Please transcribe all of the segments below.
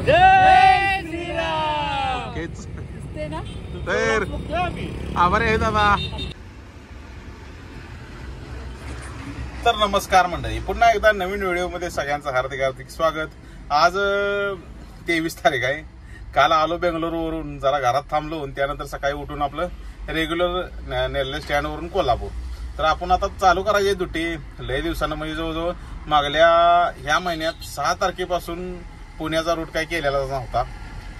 जय श्रीराम. तर आभार आहे दादा. तर नमस्कार मंडळी, पुन्हा एकदा नवीन व्हिडिओमध्ये सगळ्यांचं हार्दिक हार्दिक स्वागत. आज 23 तारीख आहे. काल आलो बेंगलोरवरून, जरा घरात थांबलो, त्यानंतर सकाळी उठून आपलं रेग्युलर नेरले स्टँडवरून कोल्हापूर. तर आपण आता चालू करायची ड्युटी लय दिवसानं, म्हणजे जवळजवळ मागल्या ह्या महिन्यात 6 तारखेपासून पुण्याचा रूट काय केलेला नव्हता.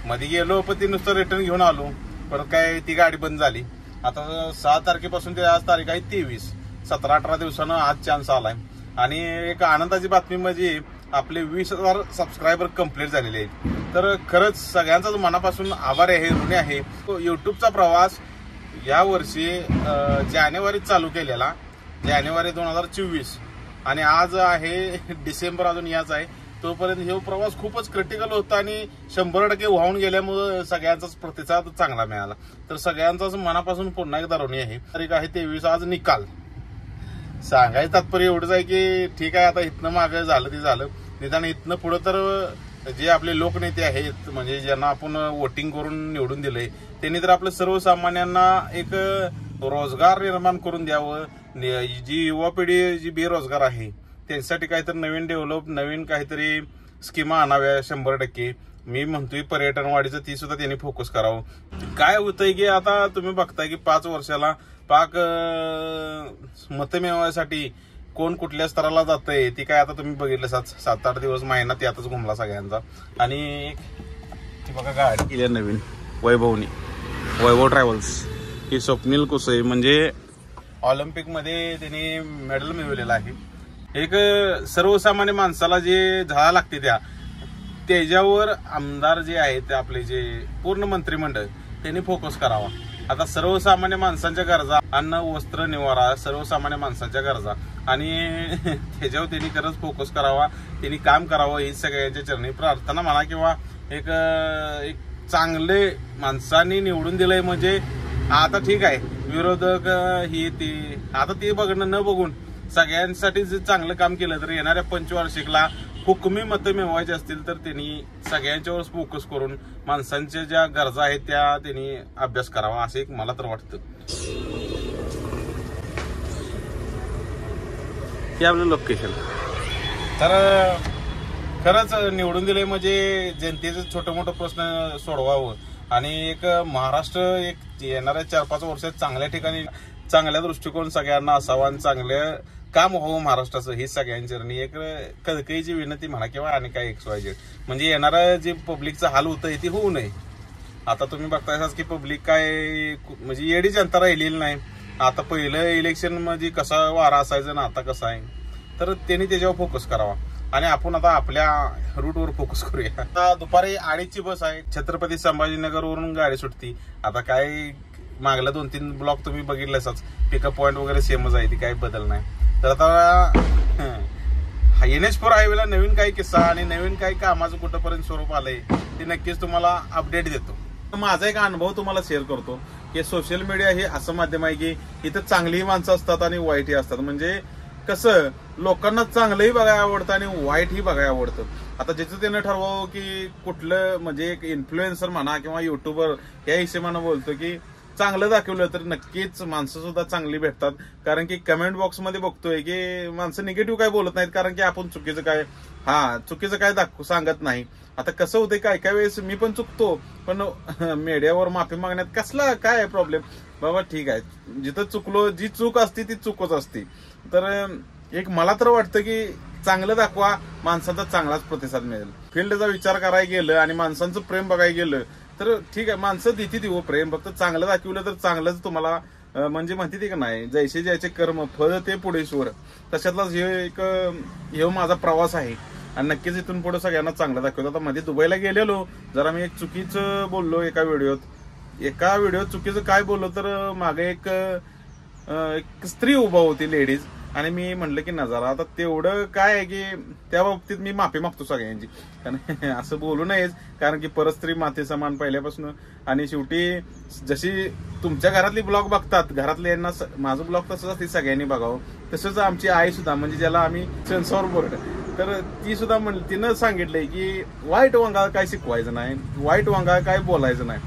मध्ये गेलो पण ती नुसतं रिटर्न घेऊन आलो, परत काय ती गाडी बंद झाली. आता 6 तारखेपासून ते आज तारीख आहे 23. 17-18 दिवसानं आज चान्स आलाय. आणि एक आनंदाची बातमी म्हणजे आपले 20,000 सबस्क्रायबर कंप्लीट झालेले आहेत. तर खरंच सगळ्यांचाच मनापासून आभार आहे, ऋणी आहे. युट्यूबचा प्रवास या वर्षी जानेवारीत चालू केलेला, जानेवारी 2024, आणि आज आहे डिसेंबर, अजून याच आहे. तोपर्यंत हे प्रवास खूपच क्रिटिकल होता आणि 100% वाहून गेल्यामुळे सगळ्यांचाच प्रतिसाद चांगला मिळाला. तर सगळ्यांचाच मनापासून पुन्हा एकदा ऋणी आहे. तारीख आहे 23. आज निकाल सांगायचं तात्पर्य एवढंच आहे की ठीक आहे, आता इथनं मागे झालं ते झालं, निदान इथनं पुढं तर जे आपले लोकनेते आहेत, म्हणजे ज्यांना आपण वोटिंग करून निवडून दिलंय, त्यांनी तर आपल्या सर्वसामान्यांना एक रोजगार निर्माण करून द्यावं. जी युवा पिढी जी बेरोजगार आहे त्यांच्यासाठी काहीतरी नवीन काहीतरी स्कीमा आणाव्या. 100% मी म्हणतोय पर्यटन वाढीचं ती सुद्धा त्यांनी फोकस करावं. काय होतंय की आता तुम्ही बघताय की 5 वर्षाला पाक मतं मिळवण्यासाठी कोण कुठल्या स्तराला जातंय ती काय आता तुम्ही बघितलं. 7-8 दिवस महिना त्यातच घुमला सगळ्यांचा. आणि ती बघा गाडी केली नवीन वैभव ट्रॅव्हल्स. ही स्वप्नील कुसई, म्हणजे ऑलिम्पिकमध्ये त्यांनी मेडल मिळवलेलं आहे. एक सर्वसामान्य माणसाला जे झाडा लागते त्याच्यावर आमदार जे आहेत ते आपले जे पूर्ण मंत्रिमंडळ त्यांनी फोकस करावा. आता सर्वसामान्य माणसांच्या गरजा, अन्न वस्त्र निवारा, सर्वसामान्य माणसांच्या गरजा, आणि त्याच्यावर त्यांनी खरंच फोकस करावा, त्यांनी काम करावं ही सगळ्यांच्या चरणी प्रार्थना म्हणा. किंवा एक चांगले माणसांनी निवडून दिलंय म्हणजे आता ठीक आहे, विरोधक ही ती आता ते बघणं न बघून सगळ्यांसाठी जे चांगलं काम केलं तर येणाऱ्या पंचवार्षिकला हुकमी मतं मिळवायचे असतील तर त्यांनी सगळ्यांच्यावर फोकस करून माणसांच्या ज्या गरजा आहेत त्या त्यांनी अभ्यास करावा, असं एक मला तर वाटतं. हे आपलं लोकेशन. तर खरंच निवडून दिले म्हणजे जनतेचं छोटं मोठं प्रश्न सोडवावं आणि एक महाराष्ट्र एक येणाऱ्या 4-5 वर्षात चांगल्या ठिकाणी चांगल्या दृष्टिकोन सगळ्यांना असावा आणि चांगलं काम व्हावं महाराष्ट्राचं, ही सगळ्यांची एक कळकळीची विनंती म्हणा किंवा आणि काय XYZ. म्हणजे येणारा जे पब्लिकचा हाल होतं ते होऊ नये. आता तुम्ही बघतायच की पब्लिक काय म्हणजे येडी जनता राहिलेली नाही. आता पहिलं इलेक्शन मध्ये कसा वारा असायचा ना आता कसा आहे, तर त्यांनी त्याच्यावर फोकस करावा आणि आपण आता आपल्या रूटवर फोकस करूया. आता दुपारी 2:30ची बस आहे, छत्रपती संभाजीनगरवरून गाडी सुटती. आता काय मागल्या 2-3 ब्लॉक तुम्ही बघितलेच, पिकअप पॉईंट वगैरे सेमच आहे, ती काही बदल नाही. तर आता NH4 हायवेला नवीन काही किस्सा आणि नवीन काही कामाचं कुठंपर्यंत स्वरूप आलंय ते नक्कीच तुम्हाला अपडेट देतो. माझा एक अनुभव तुम्हाला शेअर करतो की सोशल मीडिया हे असं माध्यम आहे की इथं चांगलीही माणसं असतात आणि वाईटही असतात. म्हणजे कसं लोकांना चांगलंही बघायला आवडतं आणि वाईटही बघायला आवडतं. आता ज्याचं त्यानं ठरवावं की कुठलं, म्हणजे एक इन्फ्लुएन्सर म्हणा किंवा युट्यूबर या हिशेबानं बोलतो की चांगलं दाखवलं तर नक्कीच माणसं सुद्धा चांगली भेटतात. कारण की कमेंट बॉक्समध्ये बघतोय की माणसं निगेटिव्ह काय बोलत नाहीत, कारण की आपण चुकीचं काय सांगत नाही. आता कसं होतंय काय वेळेस मी पण चुकतो, पण मीडियावर माफी मागण्यात कसला काय प्रॉब्लेम. बाबा ठीक आहे, जिथं चुकलो, जी चूक असते ती चूकच असते. तर एक मला तर वाटतं की चांगलं दाखवा, माणसाचा चांगलाच प्रतिसाद मिळेल. फील्डचा विचार करायला गेलं आणि माणसांचं प्रेम बघायला गेलं तर ठीक आहे, माणसं देते ती प्रेम, फक्त चांगलं दाखवलं तर चांगलंच तुम्हाला म्हणजे म्हणते ती का नाही, जैसे ज्याचे कर्म फळ ते पुढे स्वर, तशातलाच हे माझा प्रवास आहे. आणि नक्कीच इथून पुढे सगळ्यांना चांगलं दाखवतो. आता मध्ये दुबईला गेलेलो, जरा मी एक चुकीचं बोललो एका व्हिडिओत चुकीचं काय बोललो तर मागे एक स्त्री उभा होती, लेडीज, आणि मी म्हणलं की नजारा. आता तेवढं काय आहे की त्या बाबतीत मी माफी मागतो सगळ्यांची, कारण असं बोलू नयेच, कारण की परस्त्री माते समान पहिल्यापासून. आणि शेवटी जशी तुमच्या घरातली ब्लॉग बघतात, घरातले यांना माझं ब्लॉग तसंच असते, सगळ्यांनी बघावं. तसंच आमची आई सुद्धा, म्हणजे ज्याला आम्ही सेन्सॉर बोर्ड तर ती सुद्धा म्हणली, तिनं सांगितलंय की वाईट वांगाळ काय शिकवायचं नाही, वाईट वांगाळ काय बोलायचं नाही,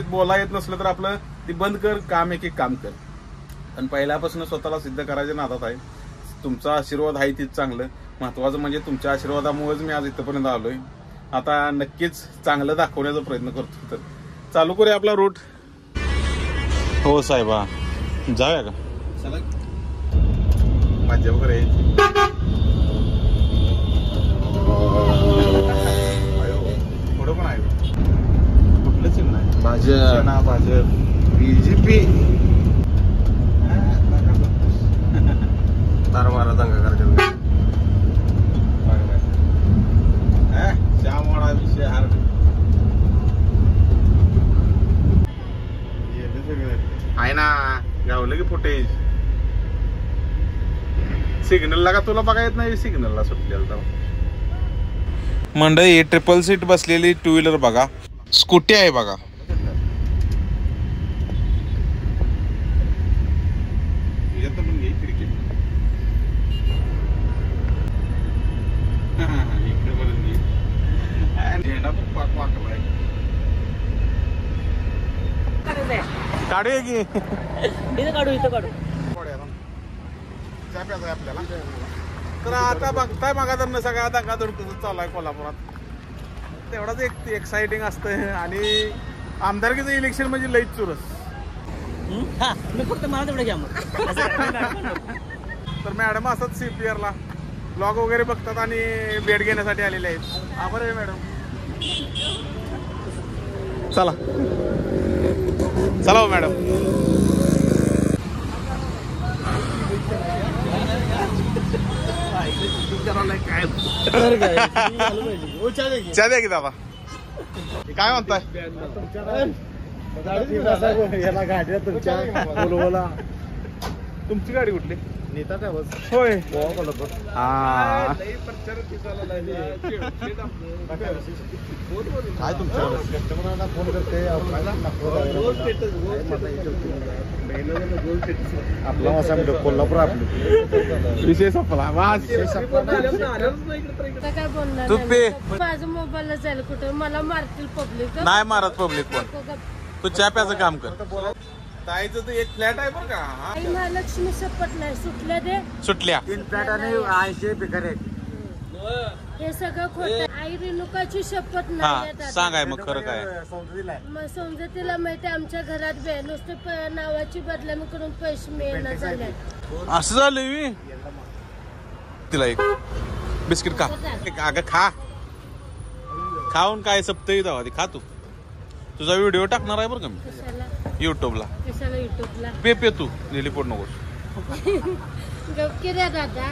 बोला येत नसलं तर आपलं ती बंद कर, काम एक काम कर. पण पहिल्यापासून स्वतःला सिद्ध करायच्या नादात आहे. तुमचा आशीर्वाद आहे तीच चांगलं. महत्वाचं म्हणजे तुमच्या आशीर्वादामुळेच मी आज इथपर्यंत आलोय. आता नक्कीच चांगलं दाखवण्याचा प्रयत्न करतो. तर चालू करूया आपला रूट. हो साहेबा, जाऊया का? चला मजा वगैरे पुढं पण आहे कुठलंच नाही. भाजप बीजेपी तारवारा दंगा करायचा श्यामवाडा विषय हार आहे ना. गावलं की फुटेज सिग्नलला का तुला बघा येत नाही? सिग्नलला सुटलेला मंडळी ट्रिपल सीट बसलेली टू व्हीलर बघा, स्कूटी आहे बघा. काढूया की इथं काढू आपल्याला. तर आता बघताय मागा तर सगळ्या दंगा धडकून चालू आहे कोल्हापुरात. तेवढाच एक एक्साइटिंग असतं. आणि आमदारकीचं इलेक्शन म्हणजे लईच चुरस. मी फक्त मला तेवढं घ्या मग. तर मॅडम असतात CPR ला ब्लॉग वगैरे बघतात आणि भेट घेण्यासाठी आलेले आहेत. आभार आहे मॅडम. चला चला मॅडम. चहा द्या की दादा. काय म्हणताय? तुमची गाडी कुठली? नेता होय. काय तुमच्या कस्टमरांना फोन करते आपला कोल्हापूर आपली विषय संपला. काय बोलणार माझं मोबाईलला जायला कुठं मला मारतील पब्लिक. नाही मारत पब्लिक कोण. तू चहा प्याचं काम कर. ताईचं तर एक फ्लॅट आहे बरं का. महालक्ष्मी शपथ नाही सुटल्या दे सुटल्या 3 फ्लॅट आणि 80 पिकर आहेत. हे सगळं खोटं. आई रेणुकाची शपथ नाही. सांगाय मग खरं काय? मग समजतीला माहिती आमच्या घरात नुसते नावाची बदलामी करून पैसे मिळणं झाले. असं झालं. तिला एक बिस्किट खा. अगं खा. खाऊन काय सप्तही जावा ती खा. तू तुझा व्हिडिओ टाकणार आहे बरं का मी युट्यूबला. पे तू लिलीपोट नकोस. दादा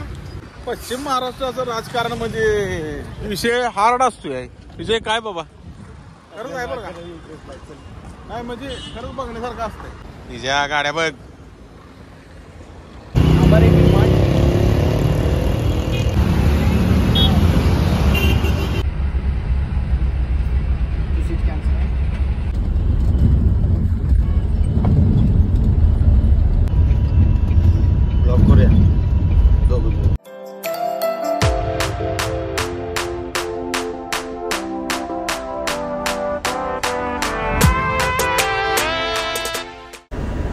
पश्चिम महाराष्ट्राचं राजकारण म्हणजे विषय हार्ड असतोय. विषय काय बाबा खरंच आहे बरं का. नाही म्हणजे खरंच बघण्यासारखं असतंय. तिच्या गाड्या बघ.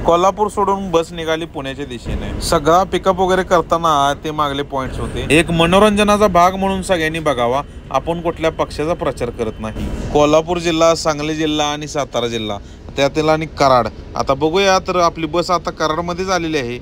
कोल्हापूर सोडून बस निघाली पुण्याच्या दिशेने. सगळा पिकअप वगैरे करताना ते मागले पॉइंट्स होते. एक मनोरंजनाचा भाग म्हणून सगळ्यांनी बघावा. आपण कुठल्या पक्षाचा प्रचार करत नाही. कोल्हापूर जिल्हा, सांगली जिल्हा आणि सातारा जिल्हा त्यातील आणि कराड. आता बघूया. तर आपली बस आता कराडमध्येच आलेली आहे.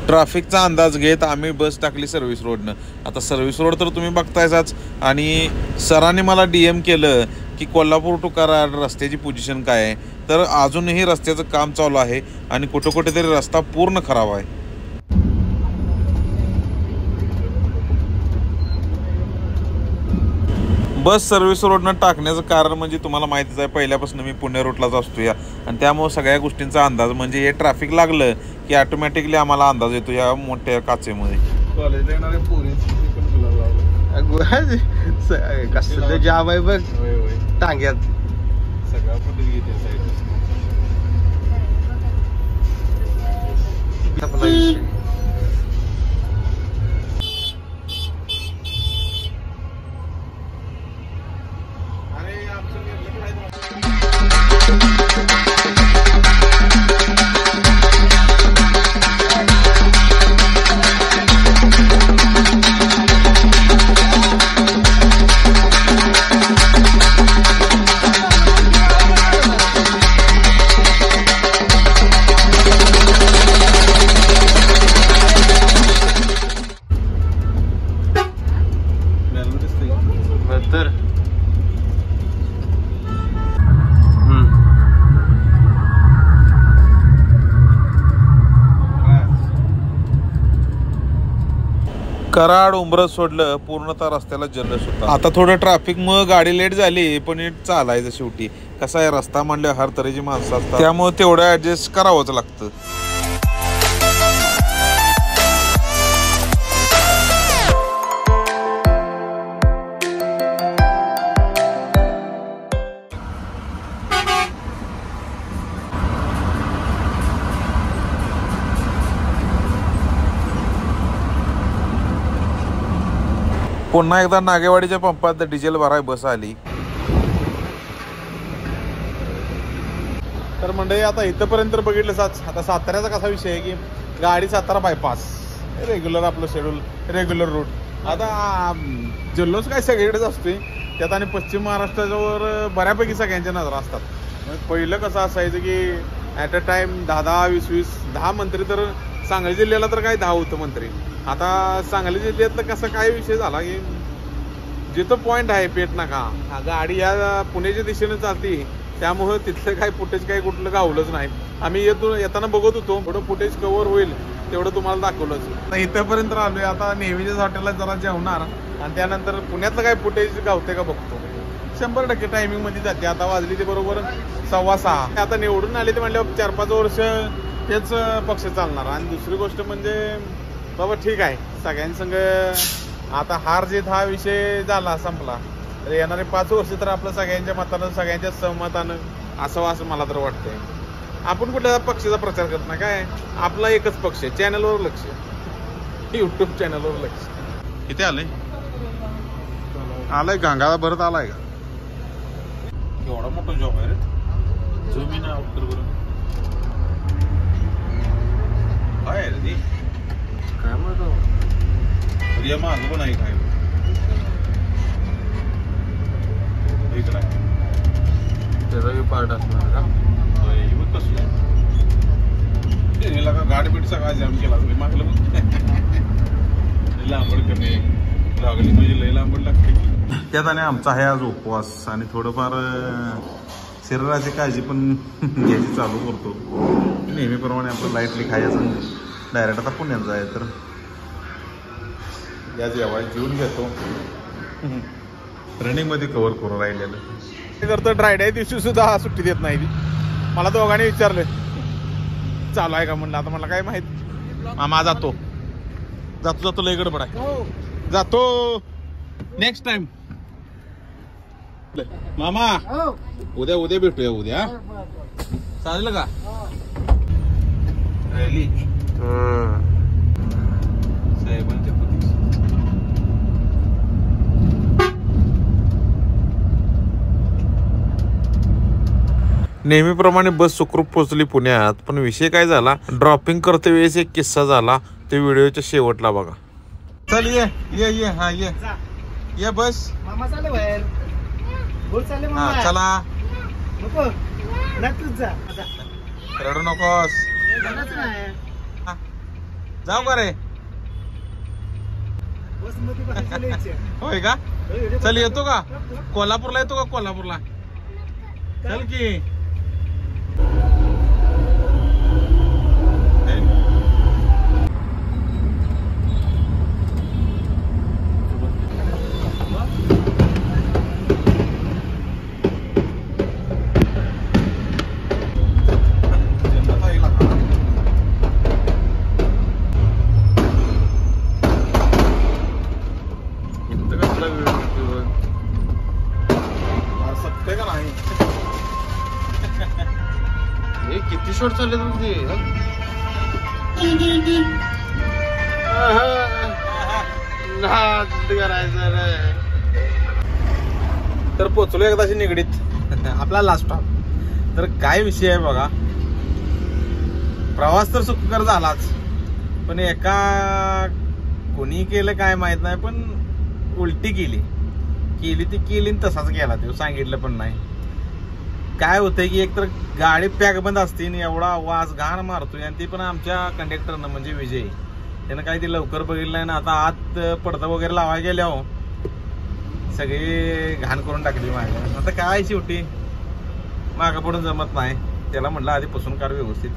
ट्रॅफिकचा अंदाज घेत आम्ही बस टाकली सर्व्हिस रोडनं. आता सर्व्हिस रोड तर तुम्ही बघतायच. आणि सरांनी मला DM केलं की कोल्हापूर टू कराड रस्त्याची पोझिशन काय आहे. तर अजूनही रस्त्याचं काम चालू आहे आणि कुठं कुठेतरी रस्ता पूर्ण खराब आहे. बस सर्व्हिस रोडनं टाकण्याचं कारण म्हणजे तुम्हाला माहितीच आहे, पहिल्यापासून मी पुणे रोडलाच असतो या, आणि त्यामुळे सगळ्या गोष्टींचा अंदाज म्हणजे हे ट्रॅफिक लागलं की ऑटोमॅटिकली आम्हाला अंदाज येतो या मोठ्या काचेमध्ये. कॉलेजला येणारे पोरी कसं जाम आहे बघ टांग्यात सगळा फुटेज घेते. आपला विषय. अरे आमचं निर्लक्ष आहे. तर कराड उंबरस सोडलं पूर्णतः रस्त्याला जल्लोष होता. आता थोडं ट्रॅफिक मग गाडी लेट झाली पण नीट चालायचं शेवटी. कसा आहे रस्ता म्हणलं हर तऱ्हेची माणसं असतात त्यामुळे तेवढं ऍडजस्ट करावंच लागतं. पुन्हा एकदा नागेवाडीच्या पंपात डिझेल भराय बस आली. तर मंडळी आता इथंपर्यंत बघितलं. आता साताऱ्याचा कसा विषय आहे की गाडी सातारा बायपास रेग्युलर आपलं शेड्यूल रेग्युलर रूट. आता जल्लोष काय सगळीकडेच असतोय त्यात आणि पश्चिम महाराष्ट्राच्यावर बऱ्यापैकी सगळ्यांच्या नजर असतात. पहिलं कसं असायचं की ॲट अ टाइम 10 मंत्री तर सांगली जिल्ह्याला तर काय 10 होतं मंत्री. आता सांगली जिल्ह्यातलं कसं काय विषय झाला की जिथं पॉइंट आहे पेट नाका गाडी या पुण्याच्या दिशेने चालती त्यामुळं तिथलं काय फुटेज काय कुठलं गावलंच नाही. आम्ही येताना बघत होतो थोडं फुटेज कव्हर होईल तेवढं तुम्हाला दाखवलंच. इथंपर्यंत आलोय. आता नेहमीच्याच हॉटेलला जरा जेवणार आणि त्यानंतर पुण्यातलं काय फुटेज गावते का बघतो. 100% टायमिंग मध्ये जाते. आता वाजली ते बरोबर 6:15. आता निवडून आले ते म्हणल्यावर 4-5 वर्ष तेच पक्ष चालणार. आणि दुसरी गोष्ट म्हणजे बाबा ठीक आहे सगळ्यांसंग आता हार जीत हा विषय झाला संपला तर येणारे 5 वर्ष तर आपलं सगळ्यांच्या मतानं सगळ्यांच्या सहमतानं असं मला तर वाटतंय. आपण कुठल्या पक्षाचा प्रचार करत नाही काय आपला एकच पक्ष आहे. चॅनलवर लक्ष युट्यूब चॅनलवर लक्ष. किती आलाय गांगाला भरत आलाय का एवढा मोठा जॉब आहे रे. जमीन आउटर करून काय रे काय म्हणतो माझं पण आहे काय त्याचा पार्ट असणार का कसं गाडी बीट सगळा जाम केला मागलं लांबड कमी लागली म्हणजे लय लांबड लागते. त्यात आणि आमचा आहे आज उपवास आणि थोडंफार शरीराची काळजी पण घ्यायची चालू करतो. नेहमीप्रमाणे आपलं लाईटली खायचं डायरेक्ट आता पुण्यात जाय तर या जेव्हा जेवून घेतो. रनिंग मध्ये कव्हर करून राहिलेलं ते करतं. ड्रायडे दिवशी सुद्धा सुट्टी देत नाही. मला दोघांनी विचारलं चालू आहे का म्हणलं. आता मला काय माहित. मामा जातो लय गडबड आहे जातो नेक्स्ट टाइम. मामा उद्या भेटूया उद्या चालेल का. साहेबांच्या नेहमीप्रमाणे बस सुखरूप पोहोचली पुण्यात. पण विषय काय झाला ड्रॉपिंग करते वेळेस एक किस्सा झाला ते व्हिडिओच्या शेवटला बघा. चल ये हा ये बस मामा चाले बाहेर बोल चाले मामा चला नको नक्कीच जा रडू नकोस जाऊ का रे. बस मध्ये बसायचं. होय का चल येतो का कोल्हापूरला येतो का कोल्हापूरला चल की. किती शॉट चालले तुमचे करायचं रे. तर पोचलो एकदाची निगडीत आपला लास्ट स्टॉप. तर काय विषय आहे बघा, प्रवास तर सुखकर झालाच, पण एका कोणी केलं काय माहित नाही, पण उलटी केली ती केली आणि तसाच गेला तो, सांगितलं पण नाही. काय होतंय की एकतर गाडी पॅक बंद असते आणि एवढा वास घाण मारतोय, आणि ते पण आमच्या कंडक्टरनं म्हणजे विजय त्यानं काय ते लवकर बघितलं नाही ना. आता आत पडदा वगैरे लावायला गेल्यावर सगळी घाण करून टाकली माझ्या. आता काय शेवटी मागं पडून जमत नाही, त्याला म्हटलं आधी पुसून काढ व्यवस्थित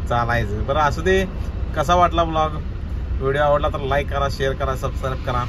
चालायचं. बरं असू दे. कसा वाटला ब्लॉग? व्हिडिओ आवडला तर लाईक करा, शेअर करा, सबस्क्राईब करा.